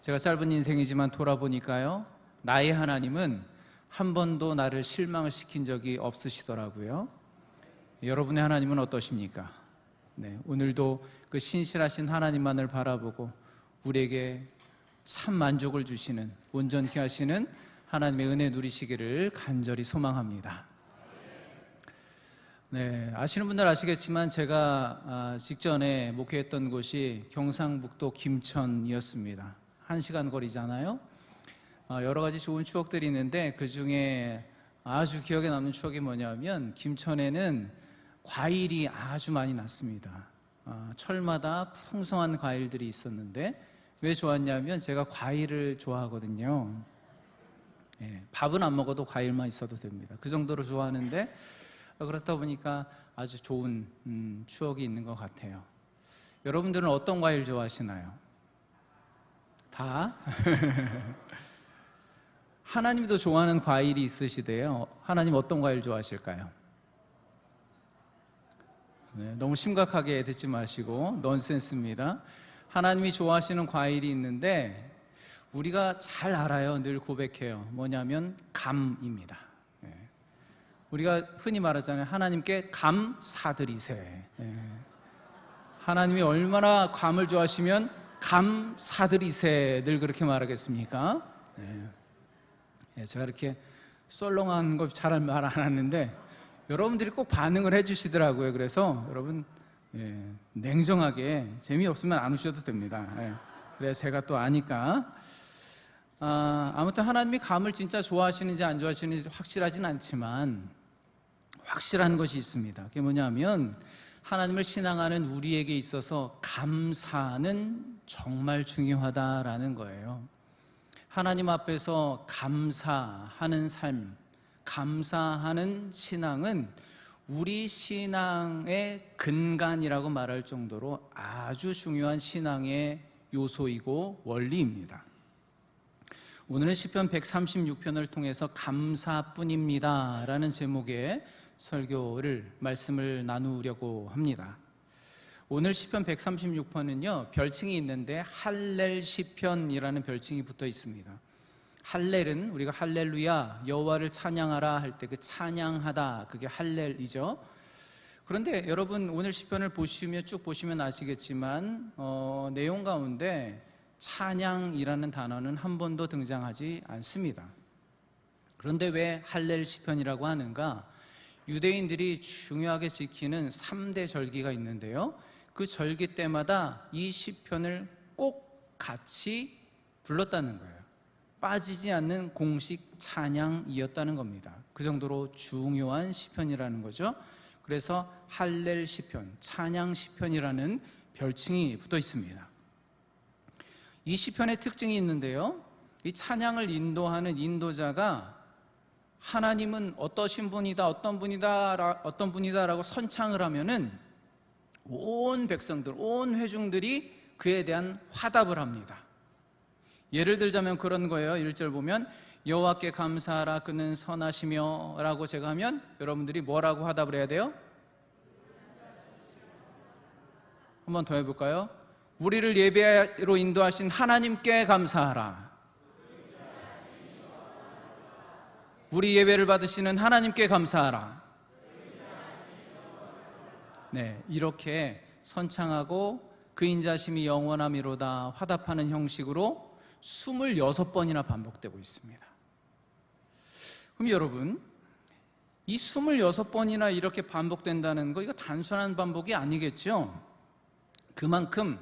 제가 짧은 인생이지만 돌아보니까요, 나의 하나님은 한 번도 나를 실망을 시킨 적이 없으시더라고요. 여러분의 하나님은 어떠십니까? 네, 오늘도 그 신실하신 하나님만을 바라보고 우리에게 참 만족을 주시는, 온전케 하시는 하나님의 은혜 누리시기를 간절히 소망합니다. 네, 아시는 분들 아시겠지만 제가 직전에 목회했던 곳이 경상북도 김천이었습니다. 1시간 거리잖아요. 여러 가지 좋은 추억들이 있는데 그 중에 아주 기억에 남는 추억이 뭐냐면, 김천에는 과일이 아주 많이 났습니다. 철마다 풍성한 과일들이 있었는데, 왜 좋았냐면 제가 과일을 좋아하거든요. 밥은 안 먹어도 과일만 있어도 됩니다. 그 정도로 좋아하는데, 그렇다 보니까 아주 좋은 추억이 있는 것 같아요. 여러분들은 어떤 과일 좋아하시나요? 다? 하나님도 좋아하는 과일이 있으시대요. 하나님 어떤 과일 좋아하실까요? 네, 너무 심각하게 듣지 마시고, 넌센스입니다. 하나님이 좋아하시는 과일이 있는데 우리가 잘 알아요. 늘 고백해요. 뭐냐면 감입니다. 우리가 흔히 말하잖아요. 하나님께 감 사드리세. 하나님이 얼마나 감을 좋아하시면 감 사드리세, 늘 그렇게 말하겠습니까? 제가 이렇게 썰렁한 거 잘 말 안 하는데 여러분들이 꼭 반응을 해주시더라고요. 그래서 여러분 냉정하게, 재미없으면 안 우셔도 됩니다. 그래서 제가 또 아니까. 아무튼 하나님이 감을 진짜 좋아하시는지 안 좋아하시는지 확실하진 않지만 확실한 것이 있습니다. 그게 뭐냐면, 하나님을 신앙하는 우리에게 있어서 감사는 정말 중요하다라는 거예요. 하나님 앞에서 감사하는 삶, 감사하는 신앙은 우리 신앙의 근간이라고 말할 정도로 아주 중요한 신앙의 요소이고 원리입니다. 오늘은 시편 136편을 통해서 감사뿐입니다 라는 제목의 말씀을 나누려고 합니다. 오늘 시편 136편은요, 별칭이 있는데 할렐 시편이라는 별칭이 붙어 있습니다. 할렐은 우리가 할렐루야, 여호와를 찬양하라 할 때 그 찬양하다, 그게 할렐이죠. 그런데 여러분, 오늘 시편을 쭉 보시면 아시겠지만 내용 가운데 찬양이라는 단어는 한 번도 등장하지 않습니다. 그런데 왜 할렐 시편이라고 하는가? 유대인들이 중요하게 지키는 3대 절기가 있는데요, 그 절기 때마다 이 시편을 꼭 같이 불렀다는 거예요. 빠지지 않는 공식 찬양이었다는 겁니다. 그 정도로 중요한 시편이라는 거죠. 그래서 할렐 시편, 찬양 시편이라는 별칭이 붙어 있습니다. 이 시편의 특징이 있는데요, 이 찬양을 인도하는 인도자가 하나님은 어떠신 분이다, 어떤 분이다라고 선창을 하면은 온 백성들, 온 회중들이 그에 대한 화답을 합니다. 예를 들자면 그런 거예요. 1절 보면 여호와께 감사하라, 그는 선하시며 라고 제가 하면 여러분들이 뭐라고 화답을 해야 돼요? 한 번 더 해볼까요? 우리를 예배로 인도하신 하나님께 감사하라. 우리 예배를 받으시는 하나님께 감사하라. 네, 이렇게 선창하고 그 인자심이 영원함이로다 화답하는 형식으로 26번이나 반복되고 있습니다. 그럼 여러분, 이 26번이나 이렇게 반복된다는 거, 이거 단순한 반복이 아니겠죠? 그만큼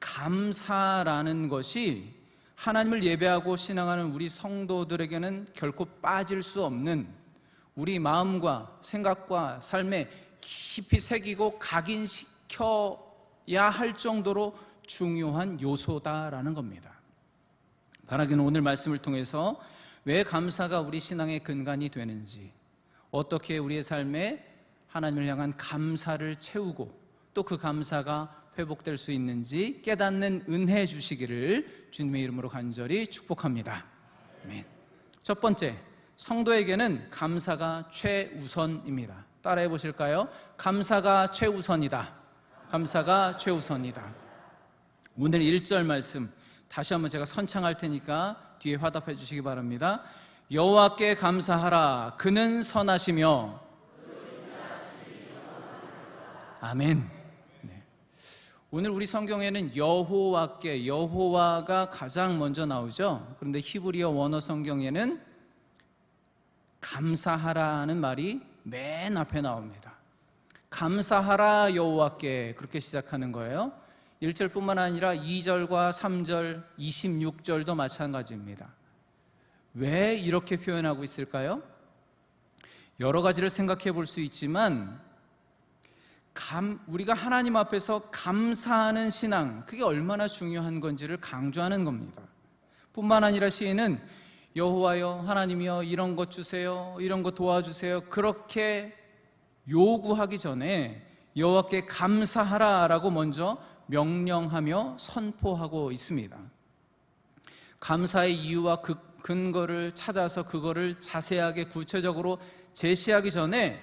감사라는 것이 하나님을 예배하고 신앙하는 우리 성도들에게는 결코 빠질 수 없는, 우리 마음과 생각과 삶에 깊이 새기고 각인시켜야 할 정도로 중요한 요소다라는 겁니다. 바라기는 오늘 말씀을 통해서 왜 감사가 우리 신앙의 근간이 되는지, 어떻게 우리의 삶에 하나님을 향한 감사를 채우고 또 그 감사가 회복될 수 있는지 깨닫는 은혜 주시기를 주님의 이름으로 간절히 축복합니다. 아멘. 첫 번째, 성도에게는 감사가 최우선입니다. 따라해 보실까요? 감사가 최우선이다. 감사가 최우선이다. 오늘 1절 말씀 다시 한번 제가 선창할 테니까 뒤에 화답해 주시기 바랍니다. 여호와께 감사하라. 그는 선하시며. 아멘. 네. 오늘 우리 성경에는 여호와께, 여호와가 가장 먼저 나오죠. 그런데 히브리어 원어 성경에는 감사하라는 말이 맨 앞에 나옵니다. 감사하라 여호와께, 그렇게 시작하는 거예요. 1절뿐만 아니라 2절과 3절, 26절도 마찬가지입니다. 왜 이렇게 표현하고 있을까요? 여러 가지를 생각해 볼 수 있지만 우리가 하나님 앞에서 감사하는 신앙, 그게 얼마나 중요한 건지를 강조하는 겁니다. 뿐만 아니라 시인은 여호와여, 하나님이여, 이런 것 주세요, 이런 것 도와주세요, 그렇게 요구하기 전에 여호와께 감사하라라고 먼저 명령하며 선포하고 있습니다. 감사의 이유와 근거를 찾아서 그거를 자세하게 구체적으로 제시하기 전에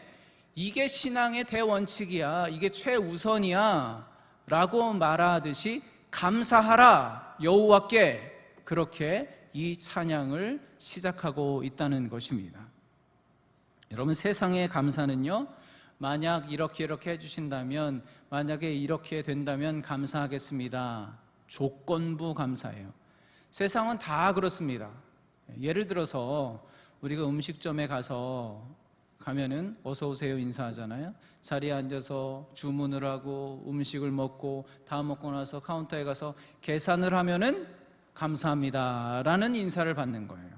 이게 신앙의 대원칙이야, 이게 최우선이야 라고 말하듯이 감사하라 여호와께, 그렇게 이 찬양을 시작하고 있다는 것입니다. 여러분, 세상의 감사는요, 만약 이렇게 해주신다면, 만약에 이렇게 된다면 감사하겠습니다, 조건부 감사예요. 세상은 다 그렇습니다. 예를 들어서 우리가 음식점에 가면은 어서 오세요 인사하잖아요. 자리에 앉아서 주문을 하고 음식을 먹고 다 먹고 나서 카운터에 가서 계산을 하면은 감사합니다 라는 인사를 받는 거예요.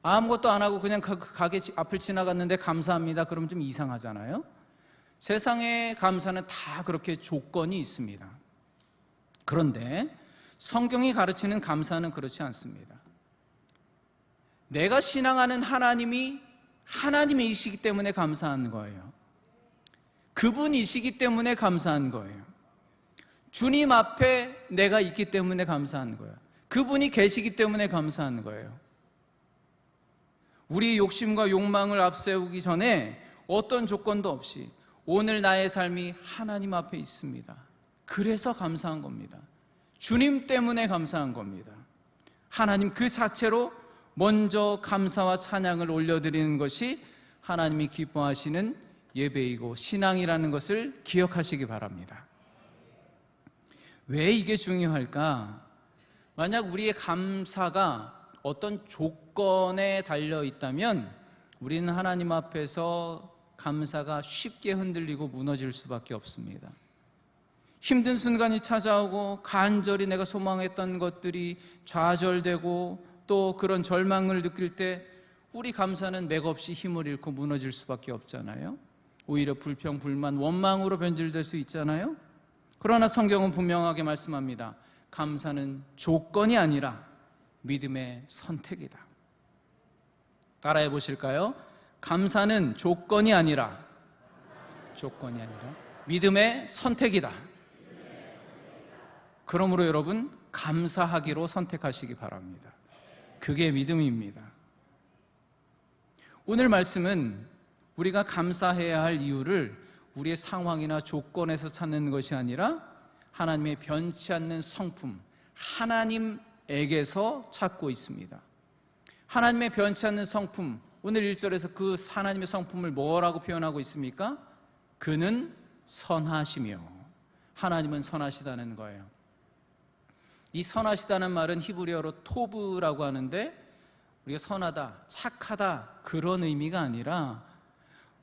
아무것도 안 하고 그냥 가게 앞을 지나갔는데 감사합니다 그러면 좀 이상하잖아요. 세상의 감사는 다 그렇게 조건이 있습니다. 그런데 성경이 가르치는 감사는 그렇지 않습니다. 내가 신앙하는 하나님이 하나님이시기 때문에 감사한 거예요. 그분이시기 때문에 감사한 거예요. 주님 앞에 내가 있기 때문에 감사한 거예요. 그분이 계시기 때문에 감사한 거예요. 우리 욕심과 욕망을 앞세우기 전에 어떤 조건도 없이 오늘 나의 삶이 하나님 앞에 있습니다. 그래서 감사한 겁니다. 주님 때문에 감사한 겁니다. 하나님 그 자체로 먼저 감사와 찬양을 올려드리는 것이 하나님이 기뻐하시는 예배이고 신앙이라는 것을 기억하시기 바랍니다. 왜 이게 중요할까? 만약 우리의 감사가 어떤 조건에 달려 있다면 우리는 하나님 앞에서 감사가 쉽게 흔들리고 무너질 수밖에 없습니다. 힘든 순간이 찾아오고 간절히 내가 소망했던 것들이 좌절되고 또 그런 절망을 느낄 때 우리 감사는 맥없이 힘을 잃고 무너질 수밖에 없잖아요. 오히려 불평, 불만, 원망으로 변질될 수 있잖아요. 그러나 성경은 분명하게 말씀합니다. 감사는 조건이 아니라 믿음의 선택이다. 따라해 보실까요? 감사는 조건이 아니라 믿음의 선택이다. 그러므로 여러분, 감사하기로 선택하시기 바랍니다. 그게 믿음입니다. 오늘 말씀은 우리가 감사해야 할 이유를 우리의 상황이나 조건에서 찾는 것이 아니라 하나님의 변치 않는 성품, 하나님에게서 찾고 있습니다. 하나님의 변치 않는 성품, 오늘 1절에서 그 하나님의 성품을 뭐라고 표현하고 있습니까? 그는 선하시며, 하나님은 선하시다는 거예요. 이 선하시다는 말은 히브리어로 토브라고 하는데, 우리가 선하다, 착하다 그런 의미가 아니라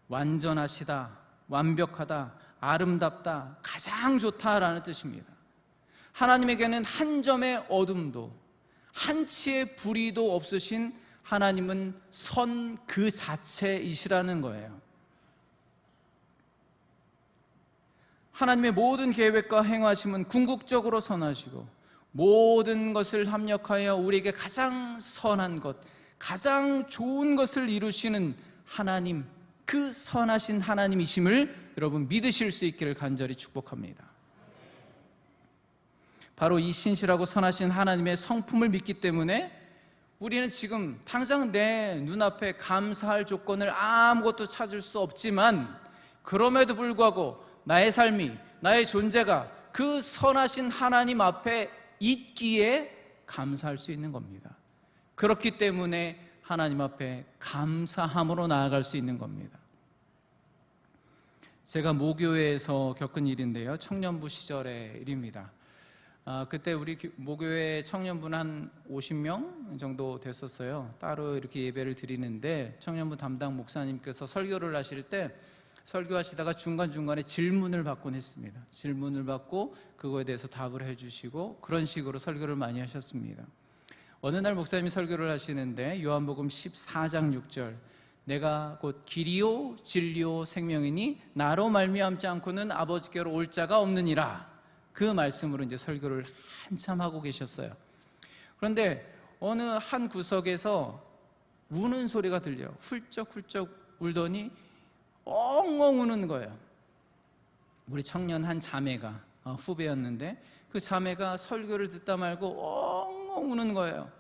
완전하시다, 완벽하다, 아름답다, 가장 좋다라는 뜻입니다. 하나님에게는 한 점의 어둠도 한 치의 불의도 없으신 하나님은 선 그 자체이시라는 거예요. 하나님의 모든 계획과 행하심은 궁극적으로 선하시고 모든 것을 합력하여 우리에게 가장 선한 것, 가장 좋은 것을 이루시는 하나님, 그 선하신 하나님이심을 여러분 믿으실 수 있기를 간절히 축복합니다. 바로 이 신실하고 선하신 하나님의 성품을 믿기 때문에 우리는 지금 당장 내 눈앞에 감사할 조건을 아무것도 찾을 수 없지만, 그럼에도 불구하고 나의 삶이, 나의 존재가 그 선하신 하나님 앞에 있기에 감사할 수 있는 겁니다. 그렇기 때문에 하나님 앞에 감사함으로 나아갈 수 있는 겁니다. 제가 모교회에서 겪은 일인데요, 청년부 시절의 일입니다. 그때 우리 모교회 청년부는 한 50명 정도 됐었어요. 따로 이렇게 예배를 드리는데 청년부 담당 목사님께서 설교를 하실 때 설교하시다가 중간중간에 질문을 받곤 했습니다. 질문을 받고 그거에 대해서 답을 해주시고 그런 식으로 설교를 많이 하셨습니다. 어느 날 목사님이 설교를 하시는데 요한복음 14장 6절, 내가 곧 길이요 진리요 생명이니 나로 말미암지 않고는 아버지께로 올 자가 없느니라, 그 말씀으로 이제 설교를 한참 하고 계셨어요. 그런데 어느 한 구석에서 우는 소리가 들려요. 훌쩍훌쩍 울더니 엉엉 우는 거예요. 우리 청년 한 자매가 후배였는데 그 자매가 설교를 듣다 말고 엉엉 우는 거예요.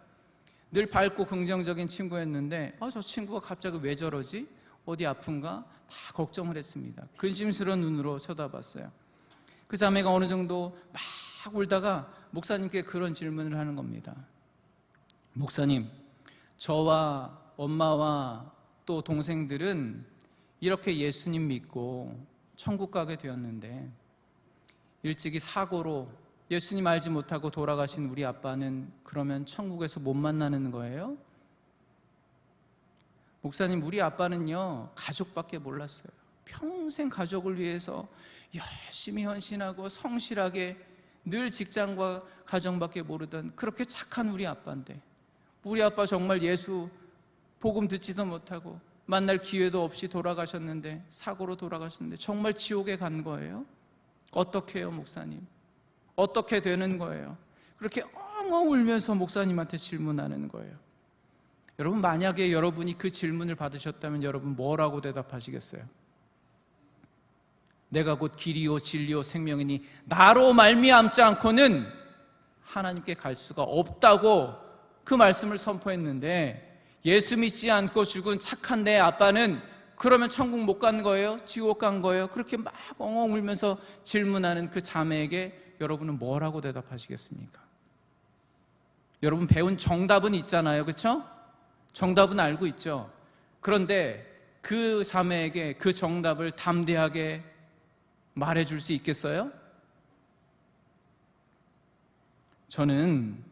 늘 밝고 긍정적인 친구였는데 저 친구가 갑자기 왜 저러지? 어디 아픈가? 다 걱정을 했습니다. 근심스러운 눈으로 쳐다봤어요. 그 자매가 어느 정도 막 울다가 목사님께 그런 질문을 하는 겁니다. 목사님, 저와 엄마와 또 동생들은 이렇게 예수님 믿고 천국 가게 되었는데 일찍이 사고로 예수님 알지 못하고 돌아가신 우리 아빠는 그러면 천국에서 못 만나는 거예요? 목사님, 우리 아빠는요 가족밖에 몰랐어요. 평생 가족을 위해서 열심히 헌신하고 성실하게 늘 직장과 가정밖에 모르던 그렇게 착한 우리 아빠인데, 우리 아빠 정말 예수 복음 듣지도 못하고 만날 기회도 없이 돌아가셨는데, 사고로 돌아가셨는데 정말 지옥에 간 거예요? 어떻게 해요 목사님? 어떻게 되는 거예요? 그렇게 엉엉 울면서 목사님한테 질문하는 거예요. 여러분, 만약에 여러분이 그 질문을 받으셨다면 여러분 뭐라고 대답하시겠어요? 내가 곧 길이요 진리요 생명이니 나로 말미암지 않고는 하나님께 갈 수가 없다고 그 말씀을 선포했는데, 예수 믿지 않고 죽은 착한 내 아빠는 그러면 천국 못 간 거예요? 지옥 간 거예요? 그렇게 막 엉엉 울면서 질문하는 그 자매에게 여러분은 뭐라고 대답하시겠습니까? 여러분 배운 정답은 있잖아요, 그렇죠? 정답은 알고 있죠. 그런데 그 자매에게 그 정답을 담대하게 말해줄 수 있겠어요? 저는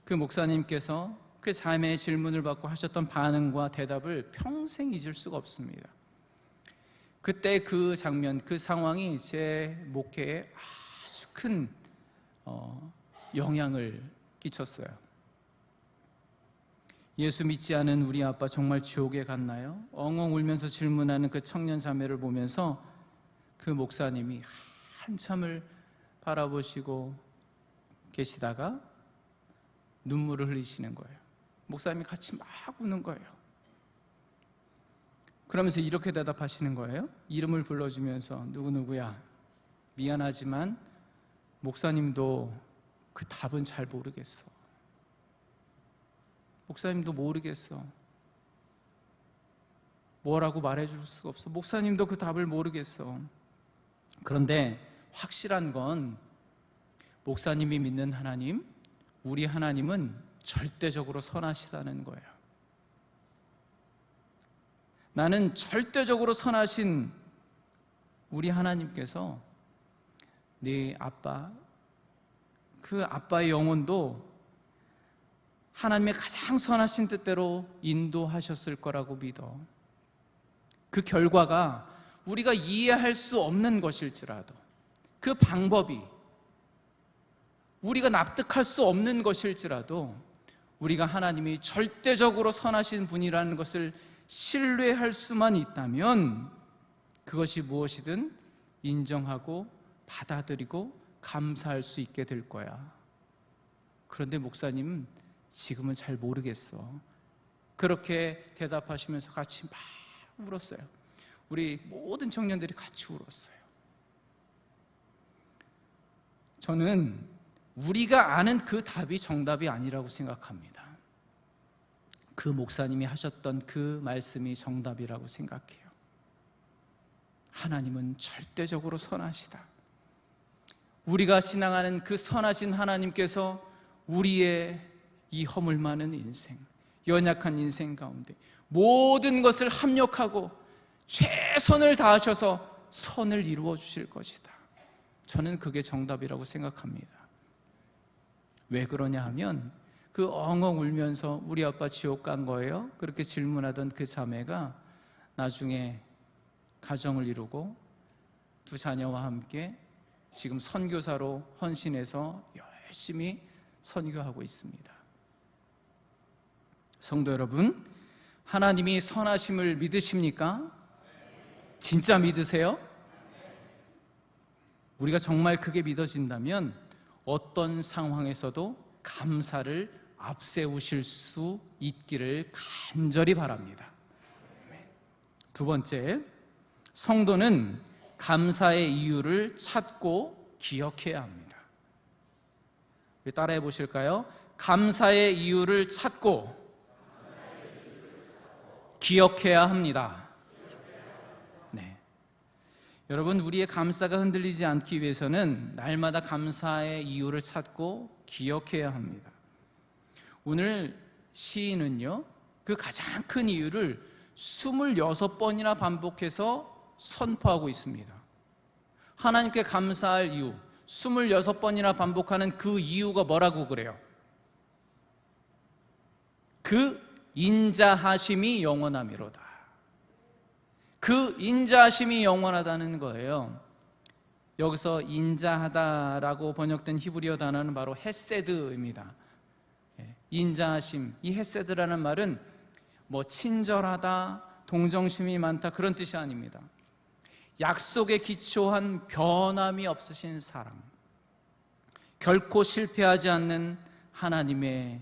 그 목사님께서 그 자매의 질문을 받고 하셨던 반응과 대답을 평생 잊을 수가 없습니다. 그때 그 장면, 그 상황이 제 목회에 아주 큰 영향을 끼쳤어요. 예수 믿지 않은 우리 아빠 정말 지옥에 갔나요? 엉엉 울면서 질문하는 그 청년 자매를 보면서 그 목사님이 한참을 바라보시고 계시다가 눈물을 흘리시는 거예요. 목사님이 같이 막 우는 거예요. 그러면서 이렇게 대답하시는 거예요. 이름을 불러주면서, 누구누구야, 미안하지만 목사님도 그 답은 잘 모르겠어. 목사님도 모르겠어. 뭐라고 말해줄 수가 없어. 목사님도 그 답을 모르겠어. 그런데 확실한 건 목사님이 믿는 하나님, 우리 하나님은 절대적으로 선하시다는 거예요. 나는 절대적으로 선하신 우리 하나님께서 네 아빠, 그 아빠의 영혼도 하나님의 가장 선하신 뜻대로 인도하셨을 거라고 믿어. 그 결과가 우리가 이해할 수 없는 것일지라도, 그 방법이 우리가 납득할 수 없는 것일지라도 우리가 하나님이 절대적으로 선하신 분이라는 것을 신뢰할 수만 있다면 그것이 무엇이든 인정하고 받아들이고 감사할 수 있게 될 거야. 그런데 목사님 지금은 잘 모르겠어. 그렇게 대답하시면서 같이 막 울었어요. 우리 모든 청년들이 같이 울었어요. 저는 우리가 아는 그 답이 정답이 아니라고 생각합니다. 그 목사님이 하셨던 그 말씀이 정답이라고 생각해요. 하나님은 절대적으로 선하시다. 우리가 신앙하는 그 선하신 하나님께서 우리의 이 허물 많은 인생, 연약한 인생 가운데 모든 것을 합력하고 최선을 다하셔서 선을 이루어 주실 것이다. 저는 그게 정답이라고 생각합니다. 왜 그러냐 하면 그 엉엉 울면서 우리 아빠 지옥 간 거예요? 그렇게 질문하던 그 자매가 나중에 가정을 이루고 두 자녀와 함께 지금 선교사로 헌신해서 열심히 선교하고 있습니다. 성도 여러분, 하나님이 선하심을 믿으십니까? 진짜 믿으세요? 우리가 정말 그게 믿어진다면 어떤 상황에서도 감사를 앞세우실 수 있기를 간절히 바랍니다. 두 번째, 성도는 감사의 이유를 찾고 기억해야 합니다. 우리 따라해 보실까요? 감사의 이유를 찾고 기억해야 합니다. 네. 여러분, 우리의 감사가 흔들리지 않기 위해서는 날마다 감사의 이유를 찾고 기억해야 합니다. 오늘 시인은요, 그 가장 큰 이유를 26번이나 반복해서 선포하고 있습니다. 하나님께 감사할 이유 26번이나 반복하는 그 이유가 뭐라고 그래요? 그 인자하심이 영원함이로다. 그 인자하심이 영원하다는 거예요. 여기서 인자하다라고 번역된 히브리어 단어는 바로 헤세드입니다. 인자하심, 이 헤세드라는 말은 뭐 친절하다, 동정심이 많다 그런 뜻이 아닙니다. 약속에 기초한 변함이 없으신 사랑, 결코 실패하지 않는 하나님의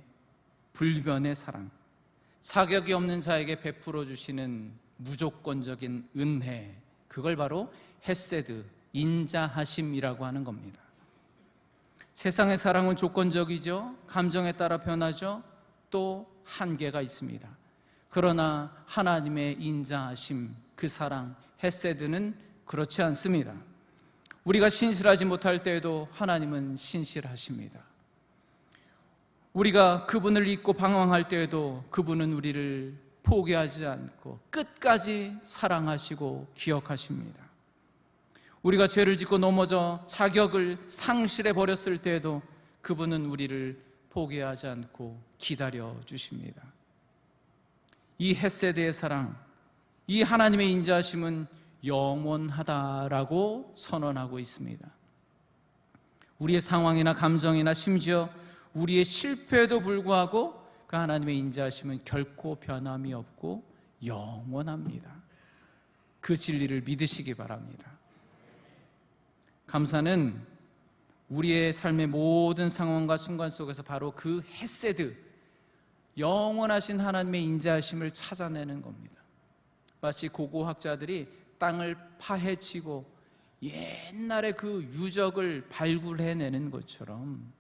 불변의 사랑, 자격이 없는 자에게 베풀어 주시는 무조건적인 은혜, 그걸 바로 헤세드, 인자하심이라고 하는 겁니다. 세상의 사랑은 조건적이죠. 감정에 따라 변하죠. 또 한계가 있습니다. 그러나 하나님의 인자하심, 그 사랑, 헤세드는 그렇지 않습니다. 우리가 신실하지 못할 때에도 하나님은 신실하십니다. 우리가 그분을 잊고 방황할 때에도 그분은 우리를 포기하지 않고 끝까지 사랑하시고 기억하십니다. 우리가 죄를 짓고 넘어져 자격을 상실해 버렸을 때에도 그분은 우리를 포기하지 않고 기다려 주십니다. 이 헤세드의 사랑, 이 하나님의 인자하심은 영원하다라고 선언하고 있습니다. 우리의 상황이나 감정이나 심지어 우리의 실패에도 불구하고 그 하나님의 인자하심은 결코 변함이 없고 영원합니다. 그 진리를 믿으시기 바랍니다. 감사는 우리의 삶의 모든 상황과 순간 속에서 바로 그 헤세드, 영원하신 하나님의 인자하심을 찾아내는 겁니다. 마치 고고학자들이 땅을 파헤치고 옛날의 그 유적을 발굴해내는 것처럼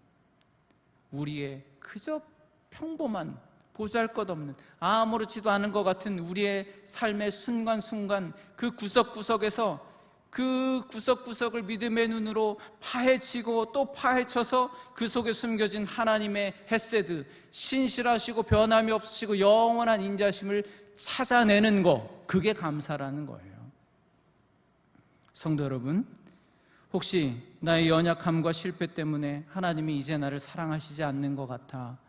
우리의 그저 평범한 보잘것없는 아무렇지도 않은 것 같은 우리의 삶의 순간순간 그 구석구석에서 그 구석구석을 믿음의 눈으로 파헤치고 또 파헤쳐서 그 속에 숨겨진 하나님의 헤세드, 신실하시고 변함이 없으시고 영원한 인자심을 찾아내는 것, 그게 감사라는 거예요. 성도 여러분, 혹시 나의 연약함과 실패 때문에 하나님이 이제 나를 사랑하시지 않는 것 같아,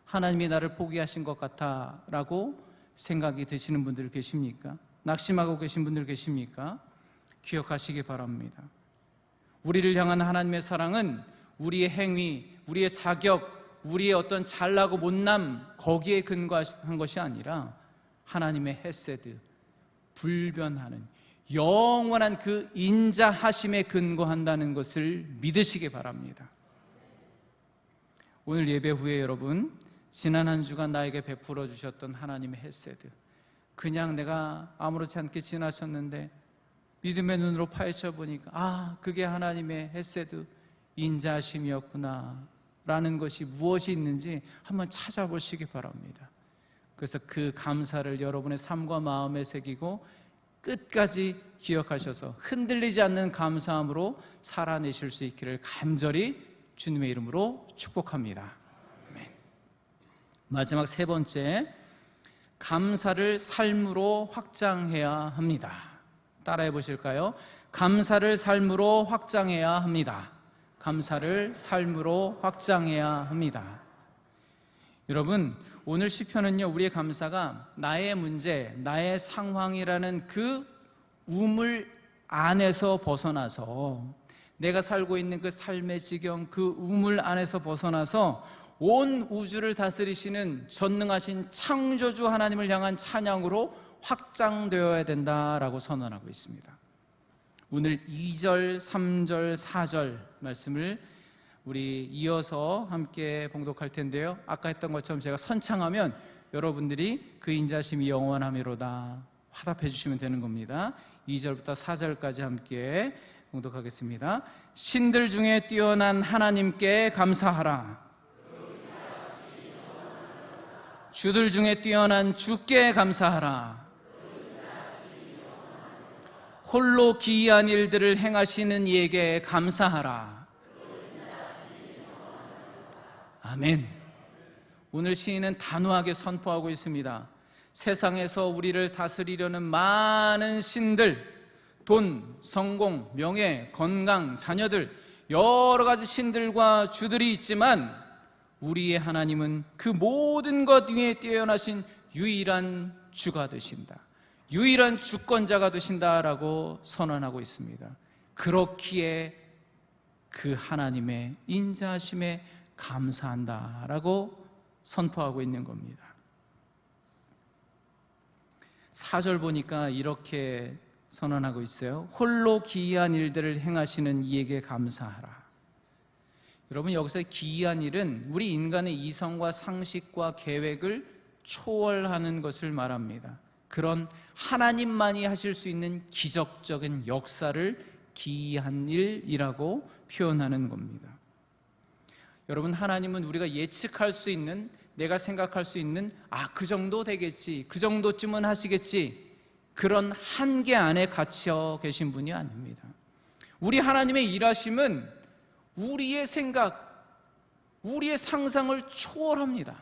하나님이 나를 포기하신 것 같아 라고 생각이 드시는 분들 계십니까? 낙심하고 계신 분들 계십니까? 기억하시기 바랍니다. 우리를 향한 하나님의 사랑은 우리의 행위, 우리의 자격, 우리의 어떤 잘나고 못남 거기에 근거한 것이 아니라 하나님의 헤세드, 불변하는 영원한 그 인자하심에 근거한다는 것을 믿으시기 바랍니다. 오늘 예배 후에 여러분, 지난 한 주간 나에게 베풀어 주셨던 하나님의 헤세드, 그냥 내가 아무렇지 않게 지나쳤는데 믿음의 눈으로 파헤쳐 보니까 그게 하나님의 헤세드, 인자하심이었구나 라는 것이 무엇이 있는지 한번 찾아보시기 바랍니다. 그래서 그 감사를 여러분의 삶과 마음에 새기고 끝까지 기억하셔서 흔들리지 않는 감사함으로 살아내실 수 있기를 간절히 주님의 이름으로 축복합니다. 마지막 세 번째, 감사를 삶으로 확장해야 합니다. 따라해 보실까요? 감사를 삶으로 확장해야 합니다. 감사를 삶으로 확장해야 합니다. 여러분, 오늘 시편은요, 우리의 감사가 나의 문제, 나의 상황이라는 그 우물 안에서 벗어나서, 내가 살고 있는 그 삶의 지경, 그 우물 안에서 벗어나서 온 우주를 다스리시는 전능하신 창조주 하나님을 향한 찬양으로 확장되어야 된다라고 선언하고 있습니다. 오늘 2절, 3절, 4절 말씀을 우리 이어서 함께 봉독할 텐데요, 아까 했던 것처럼 제가 선창하면 여러분들이 그 인자심이 영원하미로다 화답해 주시면 되는 겁니다. 2절부터 4절까지 함께 봉독하겠습니다. 신들 중에 뛰어난 하나님께 감사하라. 주들 중에 뛰어난 주께 감사하라. 홀로 기이한 일들을 행하시는 이에게 감사하라. 아멘. 오늘 시인은 단호하게 선포하고 있습니다. 세상에서 우리를 다스리려는 많은 신들, 돈, 성공, 명예, 건강, 자녀들, 여러 가지 신들과 주들이 있지만 우리의 하나님은 그 모든 것 위에 뛰어나신 유일한 주가 되신다, 유일한 주권자가 되신다라고 선언하고 있습니다. 그렇기에 그 하나님의 인자하심에 감사한다라고 선포하고 있는 겁니다. 4절 보니까 이렇게 선언하고 있어요. 홀로 기이한 일들을 행하시는 이에게 감사하라. 여러분, 여기서 기이한 일은 우리 인간의 이성과 상식과 계획을 초월하는 것을 말합니다. 그런 하나님만이 하실 수 있는 기적적인 역사를 기이한 일이라고 표현하는 겁니다. 여러분, 하나님은 우리가 예측할 수 있는, 내가 생각할 수 있는 그 정도 되겠지, 그 정도쯤은 하시겠지, 그런 한계 안에 갇혀 계신 분이 아닙니다. 우리 하나님의 일하심은 우리의 생각, 우리의 상상을 초월합니다.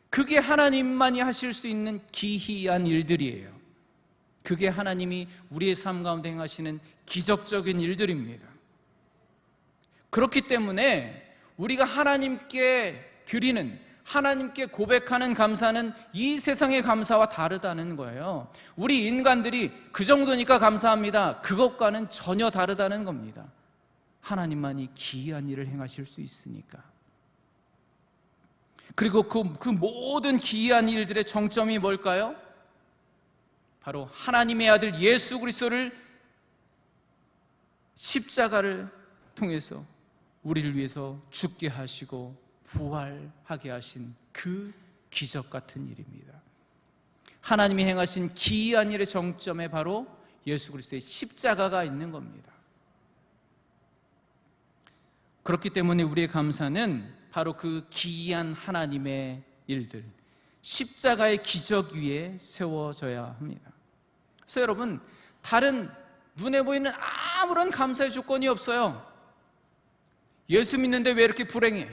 그게 하나님만이 하실 수 있는 기이한 일들이에요. 그게 하나님이 우리의 삶 가운데 행하시는 기적적인 일들입니다. 그렇기 때문에 우리가 하나님께 드리는, 하나님께 고백하는 감사는 이 세상의 감사와 다르다는 거예요. 우리 인간들이 그 정도니까 감사합니다, 그것과는 전혀 다르다는 겁니다. 하나님만이 기이한 일을 행하실 수 있으니까. 그리고 그 모든 기이한 일들의 정점이 뭘까요? 바로 하나님의 아들 예수 그리스도를 십자가를 통해서 우리를 위해서 죽게 하시고 부활하게 하신 그 기적 같은 일입니다. 하나님이 행하신 기이한 일의 정점에 바로 예수 그리스도의 십자가가 있는 겁니다. 그렇기 때문에 우리의 감사는 바로 그 기이한 하나님의 일들, 십자가의 기적 위에 세워져야 합니다. 그래서 여러분, 다른 눈에 보이는 아무런 감사의 조건이 없어요. 예수 믿는데 왜 이렇게 불행해?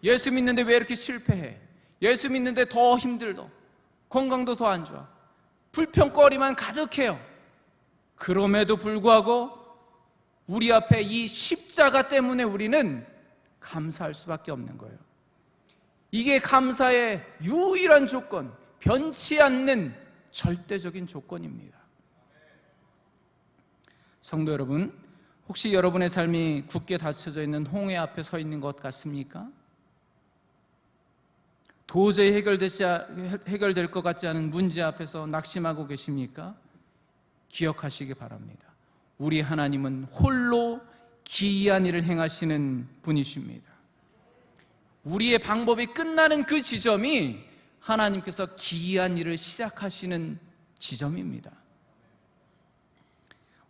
예수 믿는데 왜 이렇게 실패해? 예수 믿는데 더 힘들어, 건강도 더 안 좋아, 불평거리만 가득해요. 그럼에도 불구하고 우리 앞에 이 십자가 때문에 우리는 감사할 수밖에 없는 거예요. 이게 감사의 유일한 조건, 변치 않는 절대적인 조건입니다. 성도 여러분, 혹시 여러분의 삶이 굳게 닫혀져 있는 홍해 앞에 서 있는 것 같습니까? 도저히 해결될 것 같지 않은 문제 앞에서 낙심하고 계십니까? 기억하시기 바랍니다. 우리 하나님은 홀로 기이한 일을 행하시는 분이십니다. 우리의 방법이 끝나는 그 지점이 하나님께서 기이한 일을 시작하시는 지점입니다.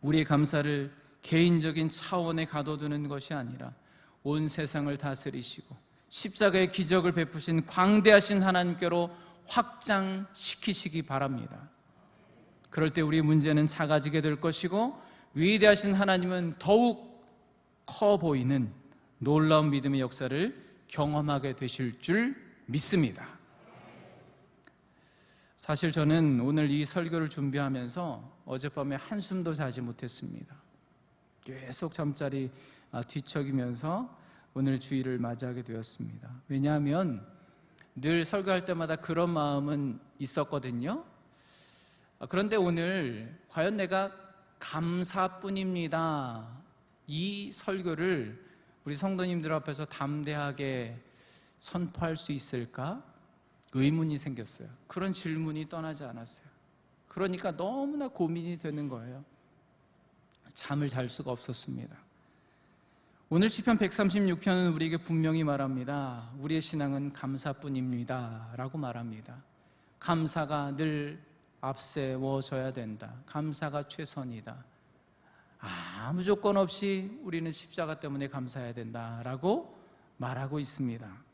우리의 감사를 개인적인 차원에 가둬두는 것이 아니라 온 세상을 다스리시고 십자가의 기적을 베푸신 광대하신 하나님께로 확장시키시기 바랍니다. 그럴 때 우리의 문제는 작아지게 될 것이고 위대하신 하나님은 더욱 커 보이는 놀라운 믿음의 역사를 경험하게 되실 줄 믿습니다. 사실 저는 오늘 이 설교를 준비하면서 어젯밤에 한숨도 자지 못했습니다. 계속 잠자리 뒤척이면서 오늘 주일을 맞이하게 되었습니다. 왜냐하면 늘 설교할 때마다 그런 마음은 있었거든요. 그런데 오늘 과연 내가 감사뿐입니다, 이 설교를 우리 성도님들 앞에서 담대하게 선포할 수 있을까? 의문이 생겼어요. 그런 질문이 떠나지 않았어요. 그러니까 너무나 고민이 되는 거예요. 잠을 잘 수가 없었습니다. 오늘 시편 136편은 우리에게 분명히 말합니다. 우리의 신앙은 감사뿐입니다 라고 말합니다. 감사가 늘 앞세워져야 된다. 감사가 최선이다. 아무 조건 없이 우리는 십자가 때문에 감사해야 된다라고 말하고 있습니다.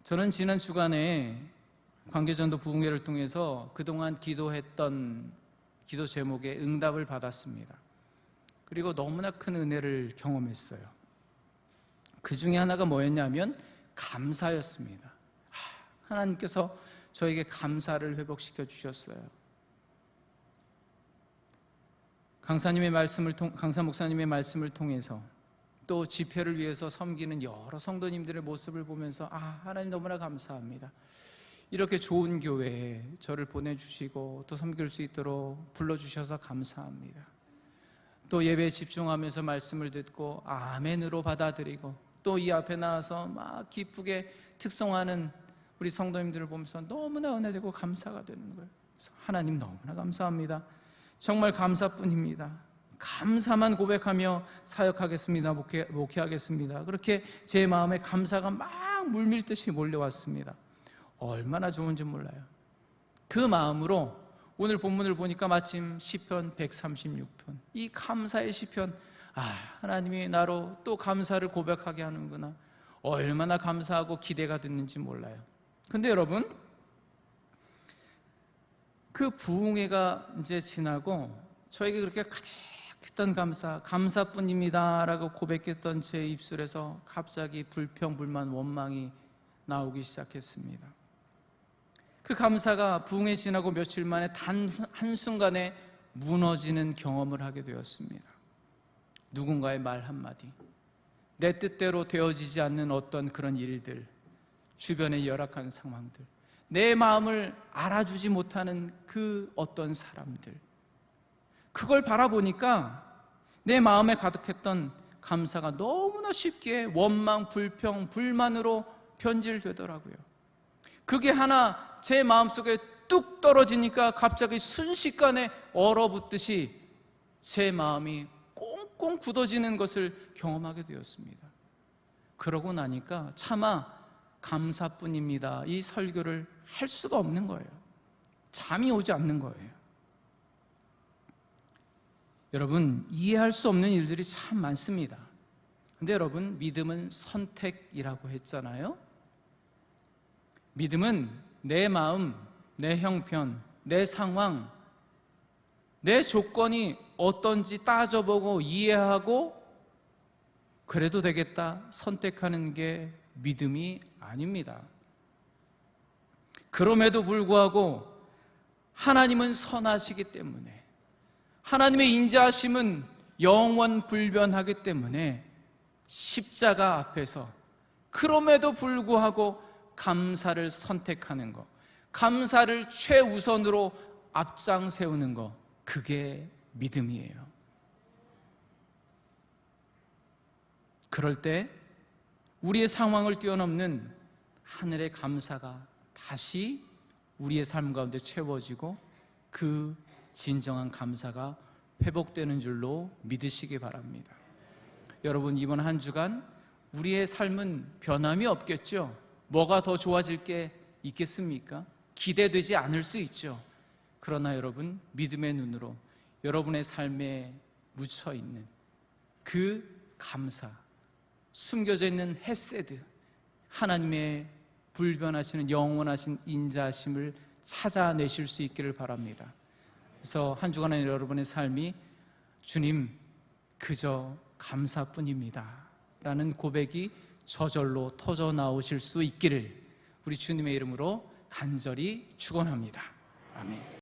저는 지난 주간에 관계전도 부흥회를 통해서 그동안 기도했던 기도 제목에 응답을 받았습니다. 그리고 너무나 큰 은혜를 경험했어요. 그 중에 하나가 뭐였냐면 감사였습니다. 하나님께서 저에게 감사를 회복시켜 주셨어요. 강사 목사님의 말씀을 통해서 또 집회를 위해서 섬기는 여러 성도님들의 모습을 보면서 하나님 너무나 감사합니다. 이렇게 좋은 교회에 저를 보내주시고 또 섬길 수 있도록 불러주셔서 감사합니다. 또 예배에 집중하면서 말씀을 듣고 아멘으로 받아들이고 또 이 앞에 나와서 막 기쁘게 특송하는 우리 성도님들을 보면서 너무나 은혜되고 감사가 되는 거예요. 그래서 하나님 너무나 감사합니다. 정말 감사뿐입니다. 감사만 고백하며 사역하겠습니다. 목회하겠습니다. 그렇게 제 마음에 감사가 막 물밀듯이 몰려왔습니다. 얼마나 좋은지 몰라요. 그 마음으로 오늘 본문을 보니까 마침 시편 136편, 이 감사의 시편, 하나님이 나로 또 감사를 고백하게 하는구나. 얼마나 감사하고 기대가 됐는지 몰라요. 근데 여러분, 그 부흥회가 이제 지나고 저에게 그렇게 가득했던 감사뿐입니다 라고 고백했던 제 입술에서 갑자기 불평, 불만, 원망이 나오기 시작했습니다. 그 감사가 부흥회 지나고 며칠 만에 단 한순간에 무너지는 경험을 하게 되었습니다. 누군가의 말 한마디, 내 뜻대로 되어지지 않는 어떤 그런 일들, 주변의 열악한 상황들, 내 마음을 알아주지 못하는 그 어떤 사람들, 그걸 바라보니까 내 마음에 가득했던 감사가 너무나 쉽게 원망, 불평, 불만으로 변질되더라고요. 그게 하나 제 마음속에 뚝 떨어지니까 갑자기 순식간에 얼어붙듯이 제 마음이 꽁꽁 굳어지는 것을 경험하게 되었습니다. 그러고 나니까 차마 감사뿐입니다, 이 설교를 할 수가 없는 거예요. 잠이 오지 않는 거예요. 여러분, 이해할 수 없는 일들이 참 많습니다. 근데 여러분, 믿음은 선택이라고 했잖아요. 믿음은 내 마음, 내 형편, 내 상황, 내 조건이 어떤지 따져보고 이해하고 그래도 되겠다 선택하는 게 믿음이 아닙니다. 그럼에도 불구하고 하나님은 선하시기 때문에, 하나님의 인자하심은 영원 불변하기 때문에 십자가 앞에서 그럼에도 불구하고 감사를 선택하는 것, 감사를 최우선으로 앞장 세우는 것, 그게 믿음이에요. 그럴 때 우리의 상황을 뛰어넘는 하늘의 감사가 다시 우리의 삶 가운데 채워지고 그 진정한 감사가 회복되는 줄로 믿으시기 바랍니다. 여러분, 이번 한 주간 우리의 삶은 변함이 없겠죠? 뭐가 더 좋아질 게 있겠습니까? 기대되지 않을 수 있죠. 그러나 여러분, 믿음의 눈으로 여러분의 삶에 묻혀있는 그 감사, 숨겨져 있는 헤세드, 하나님의 불변하시는 영원하신 인자하심을 찾아내실 수 있기를 바랍니다. 그래서 한 주간의 여러분의 삶이 주님, 그저 감사뿐입니다 라는 고백이 저절로 터져 나오실 수 있기를 우리 주님의 이름으로 간절히 축원합니다. 아멘.